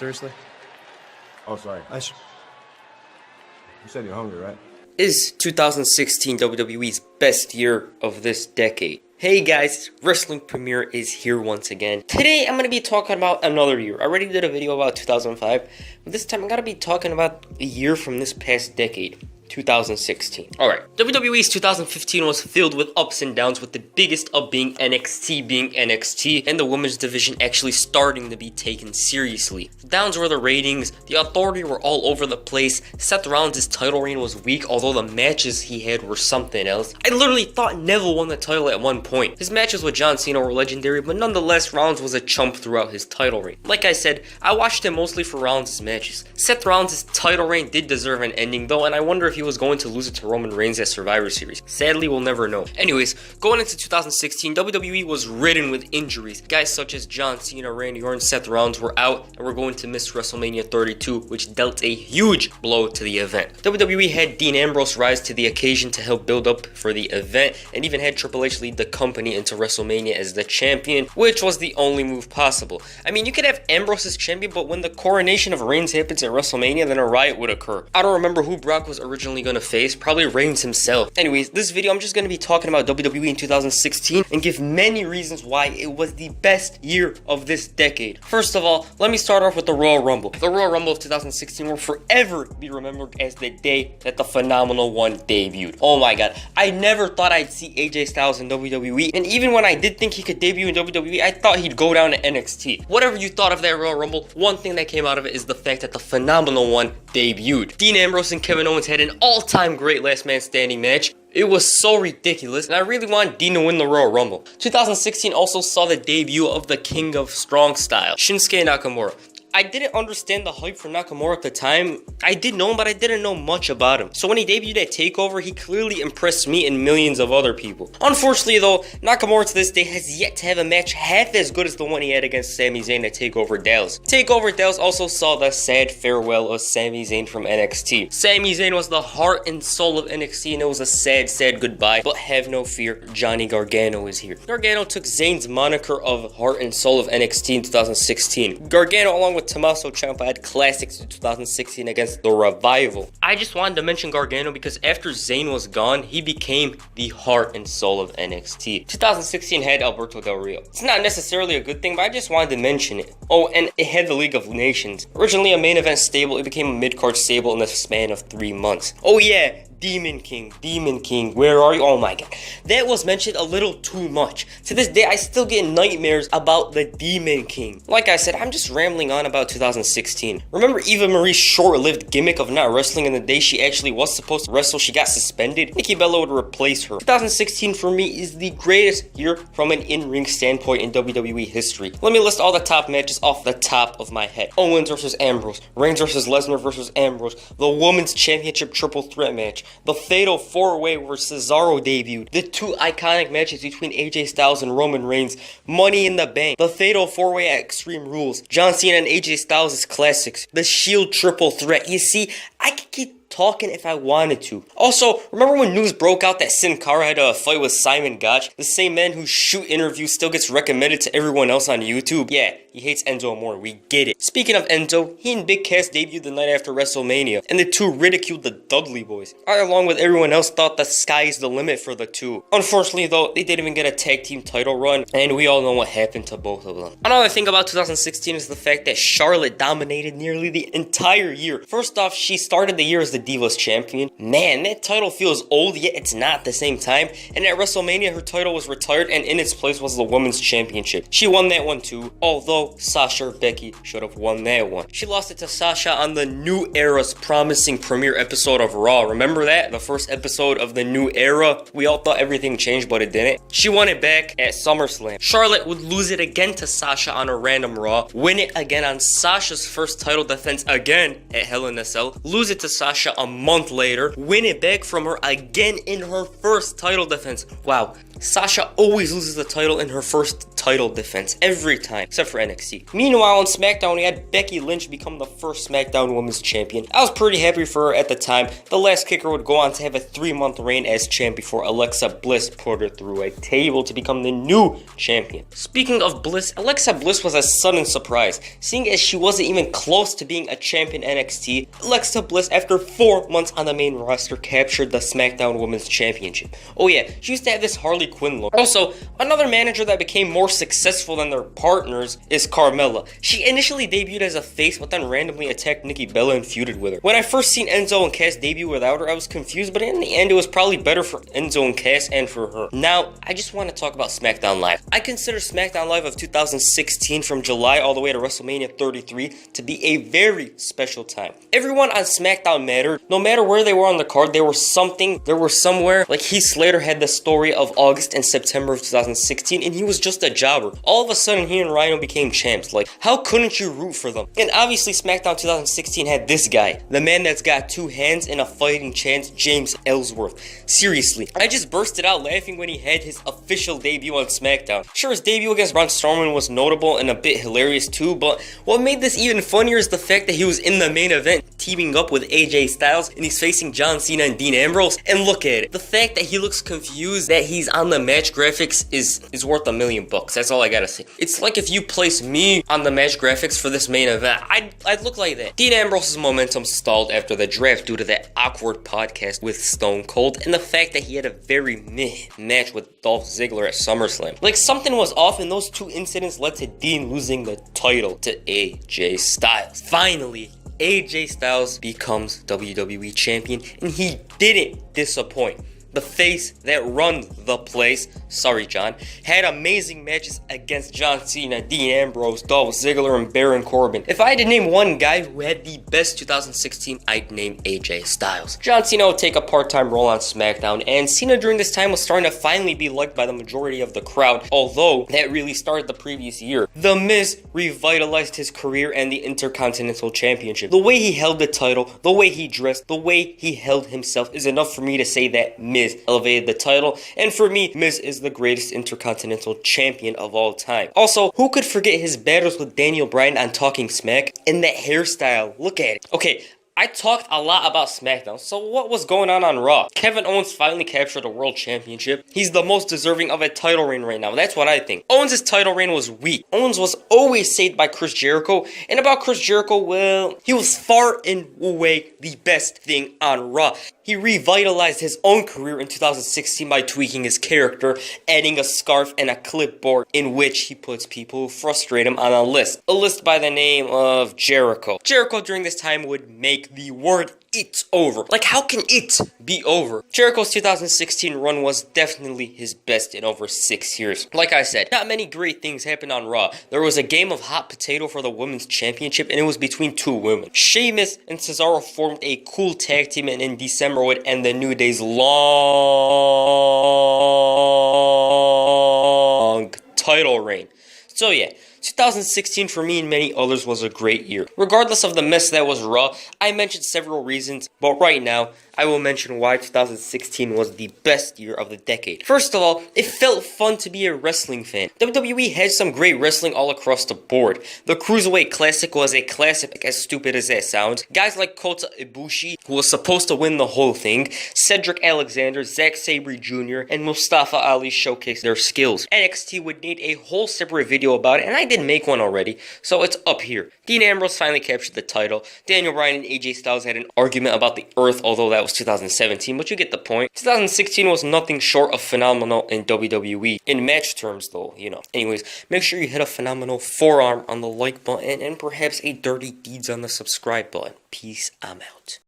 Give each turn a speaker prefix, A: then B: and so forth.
A: seriously?
B: Oh, sorry. You said you're hungry, right?
C: Is 2016 WWE's best year of this decade? Hey guys, Wrestling Premiere is here once again. Today I'm going to be talking about another year. I already did a video about 2005, but this time I'm going to be talking about a year from this past decade. 2016. Alright, WWE's 2015 was filled with ups and downs, with the biggest up being NXT and the women's division actually starting to be taken seriously. The downs were the ratings, the authority were all over the place, Seth Rollins' title reign was weak, although the matches he had were something else. I literally thought Neville won the title at one point. His matches with John Cena were legendary, but nonetheless Rollins was a chump throughout his title reign. Like I said, I watched him mostly for Rollins' matches. Seth Rollins' title reign did deserve an ending though, and I wonder if he was going to lose it to Roman Reigns at Survivor Series. Sadly, we'll never know. Anyways, going into 2016, WWE was ridden with injuries. Guys such as John Cena, Randy Orton, Seth Rollins were out, and we're going to miss WrestleMania 32, which dealt a huge blow to the event. WWE had Dean Ambrose rise to the occasion to help build up for the event, and even had Triple H lead the company into WrestleMania as the champion, which was the only move possible. I mean, you could have Ambrose as champion, but when the coronation of Reigns happens at WrestleMania, then a riot would occur. I don't remember who Brock was originally going to face, probably Reigns himself. Anyways, this video I'm just going to be talking about WWE in 2016 and give many reasons why it was the best year of this decade. First of all, let me start off with the Royal Rumble. The Royal Rumble of 2016 will forever be remembered as the day that the Phenomenal One debuted. Oh my god, I never thought I'd see AJ Styles in WWE, and even when I did think he could debut in WWE, I thought he'd go down to NXT. Whatever you thought of that Royal Rumble, one thing that came out of it is the fact that the Phenomenal One debuted. Dean Ambrose and Kevin Owens had an all-time great last man standing match. It was so ridiculous, and I really wanted Dean to win the Royal Rumble. 2016 also saw the debut of the King of Strong Style, Shinsuke Nakamura. I didn't understand the hype for Nakamura at the time. I did know him, but I didn't know much about him. So when he debuted at TakeOver, he clearly impressed me and millions of other people. Unfortunately though, Nakamura to this day has yet to have a match half as good as the one he had against Sami Zayn at TakeOver Dallas. TakeOver Dallas also saw the sad farewell of Sami Zayn from NXT. Sami Zayn was the heart and soul of NXT, and it was a sad, sad goodbye. But have no fear, Johnny Gargano is here. Gargano took Zayn's moniker of heart and soul of NXT in 2016. Gargano, along with Tommaso Ciampa, had classics in 2016 against The Revival. I just wanted to mention Gargano because after Zayn was gone, he became the heart and soul of NXT. 2016 had Alberto Del Rio. It's not necessarily a good thing, but I just wanted to mention it. Oh, and it had the League of Nations. Originally a main event stable, it became a mid-card stable in the span of 3 months. Oh yeah, Demon King, where are you? Oh my god. That was mentioned a little too much. To this day, I still get nightmares about the Demon King. Like I said, I'm just rambling on about 2016. Remember Eva Marie's short-lived gimmick of not wrestling, and the day she actually was supposed to wrestle, she got suspended? Nikki Bella would replace her. 2016 for me is the greatest year from an in-ring standpoint in WWE history. Let me list all the top matches off the top of my head. Owens versus Ambrose, Reigns versus Lesnar versus Ambrose, the Women's Championship Triple Threat match, the Fatal 4-Way where Cesaro debuted, the 2 iconic matches between AJ Styles and Roman Reigns, Money in the Bank, the Fatal 4-Way at Extreme Rules, John Cena and AJ Styles' classics, the Shield Triple Threat. You see, I could keep talking if I wanted to. Also, remember when news broke out that Sin Cara had a fight with Simon Gotch, the same man whose shoot interview still gets recommended to everyone else on YouTube? Yeah, he hates Enzo Amore, we get it. Speaking of Enzo, he and Big Cass debuted the night after WrestleMania, and the two ridiculed the Dudley Boys. I, along with everyone else, thought the sky's the limit for the two. Unfortunately though, they didn't even get a tag team title run, and we all know what happened to both of them. Another thing about 2016 is the fact that Charlotte dominated nearly the entire year. First off, she started the year as the Divas champion. Man, that title feels old, yet it's not at the same time. And at WrestleMania, her title was retired, and in its place was the Women's Championship. She won that one too, although Sasha or Becky should have won that one. She lost it to Sasha on the New Era's promising premiere episode of Raw. Remember that? The first episode of the New Era? We all thought everything changed, but it didn't. She won it back at SummerSlam. Charlotte would lose it again to Sasha on a random Raw, win it again on Sasha's first title defense again at Hell in a Cell, lose it to Sasha a month later, win it back from her again in her first title defense. Wow, Sasha always loses the title in her first title defense, every time, except for NXT. Meanwhile, on SmackDown, we had Becky Lynch become the first SmackDown Women's Champion. I was pretty happy for her at the time. The last kicker would go on to have a 3-month reign as champ before Alexa Bliss put her through a table to become the new champion. Speaking of Bliss, Alexa Bliss was a sudden surprise, seeing as she wasn't even close to being a champion NXT. Alexa Bliss, after 4 months on the main roster, captured the SmackDown Women's Championship. Oh yeah, she used to have this Harley Quinn look. Also, another manager that became more successful than their partners is Carmella. She initially debuted as a face, but then randomly attacked Nikki Bella and feuded with her. When I first seen Enzo and Cass debut without her, I was confused, but in the end, it was probably better for Enzo and Cass and for her. Now, I just want to talk about SmackDown Live. I consider SmackDown Live of 2016 from July all the way to WrestleMania 33 to be a very special time. Everyone on SmackDown mattered. No matter where they were on the card, they were something, they were somewhere. Like Heath Slater had the story of August and September of 2016, and he was just a jobber. All of a sudden, he and Rhino became champs. Like, how couldn't you root for them? And obviously, SmackDown 2016 had this guy, the man that's got 2 hands and a fighting chance, James Ellsworth. Seriously, I just bursted out laughing when he had his official debut on SmackDown. Sure, his debut against Braun Strowman was notable and a bit hilarious too, but what made this even funnier is the fact that he was in the main event teaming up with AJ Styles, and he's facing John Cena and Dean Ambrose. And look at it, the fact that he looks confused that he's on the match graphics is worth $1 million. That's all I gotta say. It's like if you place me on the match graphics for this main event, I'd look like that. Dean Ambrose's momentum stalled after the draft due to that awkward podcast with Stone Cold and the fact that he had a very meh match with Dolph Ziggler at SummerSlam. Like, something was off, and those 2 incidents led to Dean losing the title to AJ Styles. Finally, AJ Styles becomes WWE champion, and he didn't disappoint. The face that runs the place, sorry John, had amazing matches against John Cena, Dean Ambrose, Dolph Ziggler, and Baron Corbin. If I had to name one guy who had the best 2016, I'd name AJ Styles. John Cena would take a part-time role on SmackDown, and Cena during this time was starting to finally be liked by the majority of the crowd, although that really started the previous year. The Miz revitalized his career and the Intercontinental Championship. The way he held the title, the way he dressed, the way he held himself is enough for me to say that Miz elevated the title, and for me, Miz is the greatest Intercontinental Champion of all time. Also, who could forget his battles with Daniel Bryan on Talking Smack? And that hairstyle, look at it. Okay, I talked a lot about SmackDown, so what was going on Raw? Kevin Owens finally captured a world championship. He's the most deserving of a title reign right now. That's what I think. Owens' title reign was weak. Owens was always saved by Chris Jericho, and about Chris Jericho, well, he was far and away the best thing on Raw. He revitalized his own career in 2016 by tweaking his character, adding a scarf and a clipboard in which he puts people who frustrate him on a list. A list by the name of Jericho. Jericho during this time would make the word "it's over." Like, how can it be over? Jericho's 2016 run was definitely his best in over 6 years. Like I said, not many great things happened on Raw. There was a game of hot potato for the women's championship, and it was between 2 women. Sheamus and Cesaro formed a cool tag team, and in December would end the New Day's long title reign. So yeah, 2016 for me and many others was a great year. Regardless of the mess that was Raw, I mentioned several reasons, but right now, I will mention why 2016 was the best year of the decade. First of all, it felt fun to be a wrestling fan. WWE had some great wrestling all across the board. The Cruiserweight Classic was a classic, as stupid as that sounds. Guys like Kota Ibushi, who was supposed to win the whole thing, Cedric Alexander, Zack Sabre Jr., and Mustafa Ali showcased their skills. NXT would need a whole separate video about it, and I did make one already, so it's up here. Dean Ambrose finally captured the title. Daniel Bryan and AJ Styles had an argument about the Earth, although that was 2017, but you get the point. 2016 was nothing short of phenomenal in WWE. In match terms, though, you know. Anyways, make sure you hit a phenomenal forearm on the like button and perhaps a dirty deeds on the subscribe button. Peace, I'm out.